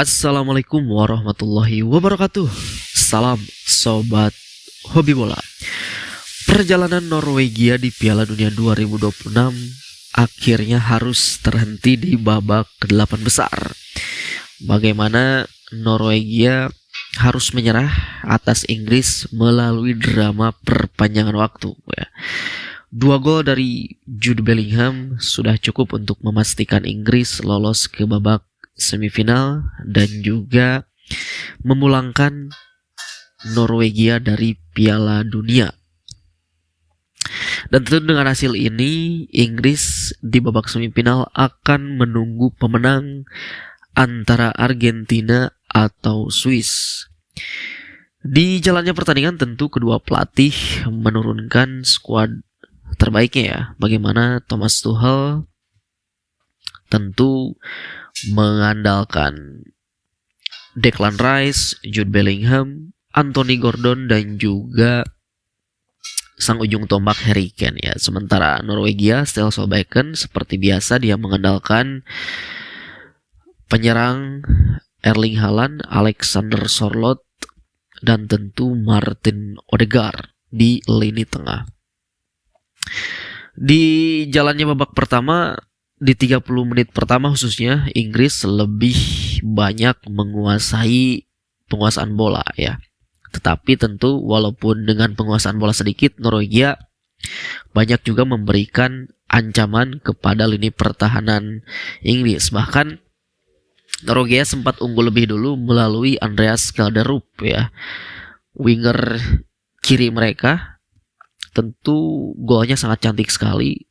Assalamualaikum warahmatullahi wabarakatuh. Salam sobat hobi bola. Perjalanan Norwegia di Piala Dunia 2026 akhirnya harus terhenti di babak ke-8 besar. Bagaimana Norwegia harus menyerah atas Inggris melalui drama perpanjangan waktu. 2 gol dari Jude Bellingham sudah cukup untuk memastikan Inggris lolos ke babak semifinal dan juga memulangkan Norwegia dari Piala Dunia. Dan tentu dengan hasil ini Inggris di babak semifinal akan menunggu pemenang antara Argentina atau Swiss. Di jalannya pertandingan tentu kedua pelatih menurunkan skuad terbaiknya ya. Bagaimana Thomas Tuchel tentu mengandalkan Declan Rice, Jude Bellingham, Anthony Gordon dan juga sang ujung tombak Harry Kane ya. Sementara Norwegia, Ståle Solbakken seperti biasa dia mengandalkan penyerang Erling Haaland, Alexander Sørloth dan tentu Martin Odegaard di lini tengah. Di jalannya babak pertama, di 30 menit pertama khususnya Inggris lebih banyak menguasai penguasaan bola ya. Tetapi tentu walaupun dengan penguasaan bola sedikit, Norwegia banyak juga memberikan ancaman kepada lini pertahanan Inggris. Bahkan Norwegia sempat unggul lebih dulu melalui Andreas Skelderup ya, winger kiri mereka. Tentu golnya sangat cantik sekali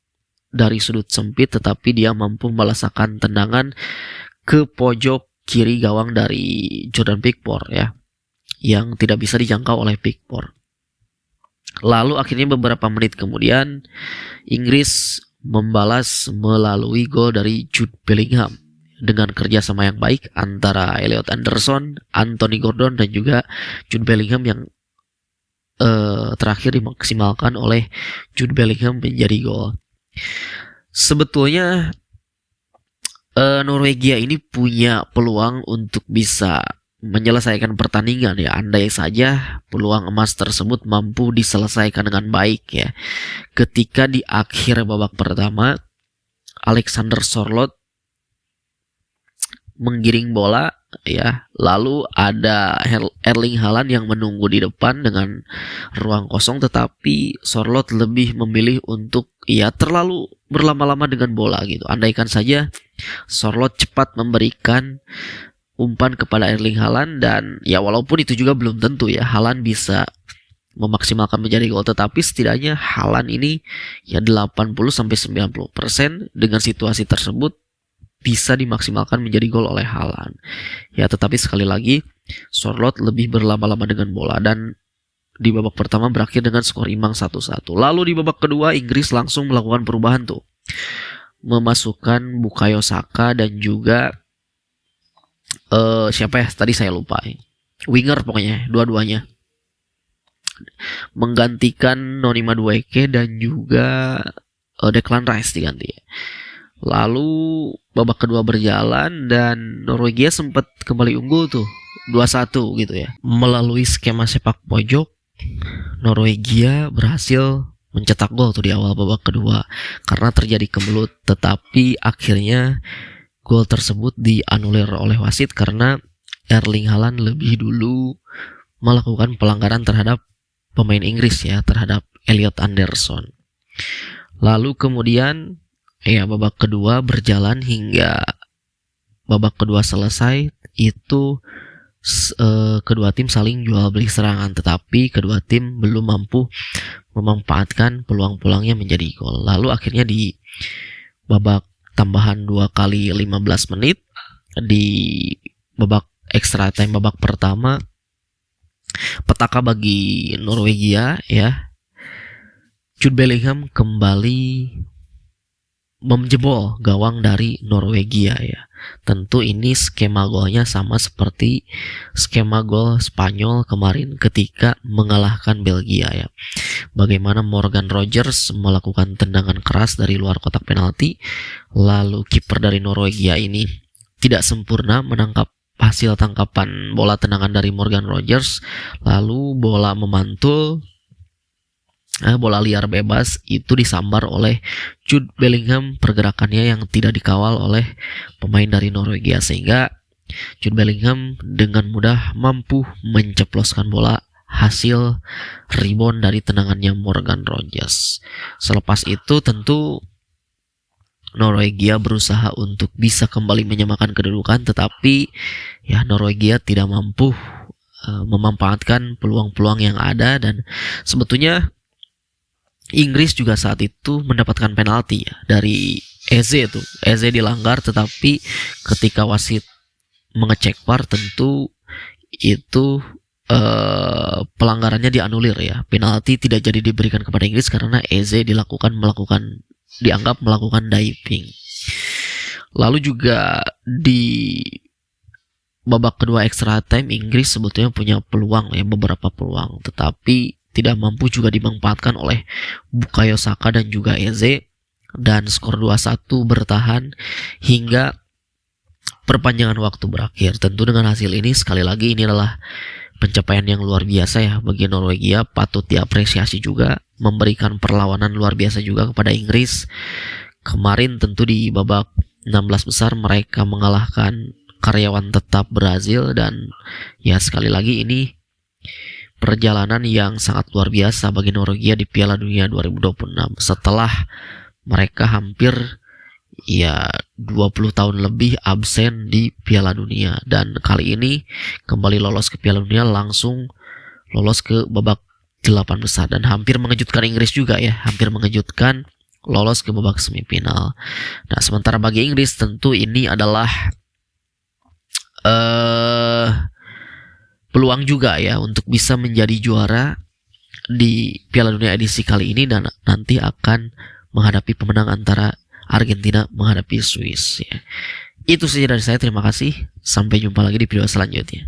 dari sudut sempit, tetapi dia mampu melesakan tendangan ke pojok kiri gawang dari Jordan Pickford ya, yang tidak bisa dijangkau oleh Pickford. Lalu akhirnya beberapa menit kemudian Inggris membalas melalui gol dari Jude Bellingham dengan kerjasama yang baik antara Elliot Anderson, Anthony Gordon dan juga Jude Bellingham yang terakhir dimaksimalkan oleh Jude Bellingham menjadi gol. Sebetulnya Norwegia ini punya peluang untuk bisa menyelesaikan pertandingan ya, andai saja peluang emas tersebut mampu diselesaikan dengan baik ya. Ketika di akhir babak pertama Alexander Sørloth menggiring bola ya, lalu ada Erling Haaland yang menunggu di depan dengan ruang kosong, tetapi Sørloth lebih memilih untuk terlalu berlama-lama dengan bola gitu. Andaikan saja Sørloth cepat memberikan umpan kepada Erling Haaland, dan ya walaupun itu juga belum tentu ya Haaland bisa memaksimalkan menjadi gol, tetapi setidaknya Haaland ini ya 80-90% dengan situasi tersebut bisa dimaksimalkan menjadi gol oleh Haaland. Ya, tetapi sekali lagi Sørloth lebih berlama-lama dengan bola dan di babak pertama berakhir dengan skor imbang 1-1. Lalu di babak kedua Inggris langsung melakukan perubahan tuh. Memasukkan Bukayo Saka dan juga siapa ya? Tadi saya lupa. Winger pokoknya, dua-duanya. Menggantikan Noni Madueke dan juga Declan Rice diganti. Lalu babak kedua berjalan dan Norwegia sempat kembali unggul tuh 2-1 gitu ya. Melalui skema sepak pojok, Norwegia berhasil mencetak gol tuh di awal babak kedua karena terjadi kemelut, tetapi akhirnya gol tersebut dianulir oleh wasit karena Erling Haaland lebih dulu melakukan pelanggaran terhadap pemain Inggris ya, terhadap Elliot Anderson. Lalu kemudian babak kedua berjalan hingga babak kedua selesai. Itu kedua tim saling jual beli serangan, tetapi kedua tim belum mampu memanfaatkan peluang-peluangnya menjadi gol. Lalu akhirnya di babak tambahan 2 kali 15 menit di babak extra time babak pertama, petaka bagi Norwegia ya, Jude Bellingham kembali menjebol gawang dari Norwegia ya. Tentu ini skema golnya sama seperti skema gol Spanyol kemarin ketika mengalahkan Belgia ya. Bagaimana Morgan Rogers melakukan tendangan keras dari luar kotak penalti, lalu kiper dari Norwegia ini tidak sempurna menangkap hasil tangkapan bola tendangan dari Morgan Rogers, lalu bola memantul, bola liar bebas itu disambar oleh Jude Bellingham, pergerakannya yang tidak dikawal oleh pemain dari Norwegia, sehingga Jude Bellingham dengan mudah mampu menceploskan bola hasil rebound dari tendangannya Morgan Rogers. Selepas itu tentu Norwegia berusaha untuk bisa kembali menyamakan kedudukan, tetapi ya Norwegia tidak mampu memanfaatkan peluang-peluang yang ada, dan sebetulnya Inggris juga saat itu mendapatkan penalti ya dari Eze tuh. Eze dilanggar, tetapi ketika wasit mengecek VAR tentu itu pelanggarannya dianulir ya. Penalti tidak jadi diberikan kepada Inggris karena Eze dianggap melakukan diving. Lalu juga di babak kedua extra time Inggris sebetulnya punya peluang ya, beberapa peluang, tetapi tidak mampu juga dimanfaatkan oleh Bukayo Saka dan juga Eze, dan skor 2-1 bertahan hingga perpanjangan waktu berakhir. Tentu dengan hasil ini, sekali lagi ini adalah pencapaian yang luar biasa ya bagi Norwegia, patut diapresiasi juga, memberikan perlawanan luar biasa juga kepada Inggris. Kemarin tentu di babak 16 besar mereka mengalahkan karyawan tetap Brazil, dan ya sekali lagi ini perjalanan yang sangat luar biasa bagi Norwegia di Piala Dunia 2026 setelah mereka hampir 20 tahun lebih absen di Piala Dunia, dan kali ini kembali lolos ke Piala Dunia, langsung lolos ke babak 8 besar, dan hampir mengejutkan Inggris juga ya, hampir mengejutkan lolos ke babak semifinal. Nah, sementara bagi Inggris tentu ini adalah peluang juga ya untuk bisa menjadi juara di Piala Dunia edisi kali ini, dan nanti akan menghadapi pemenang antara Argentina menghadapi Swiss ya. Itu saja dari saya, terima kasih. Sampai jumpa lagi di video selanjutnya.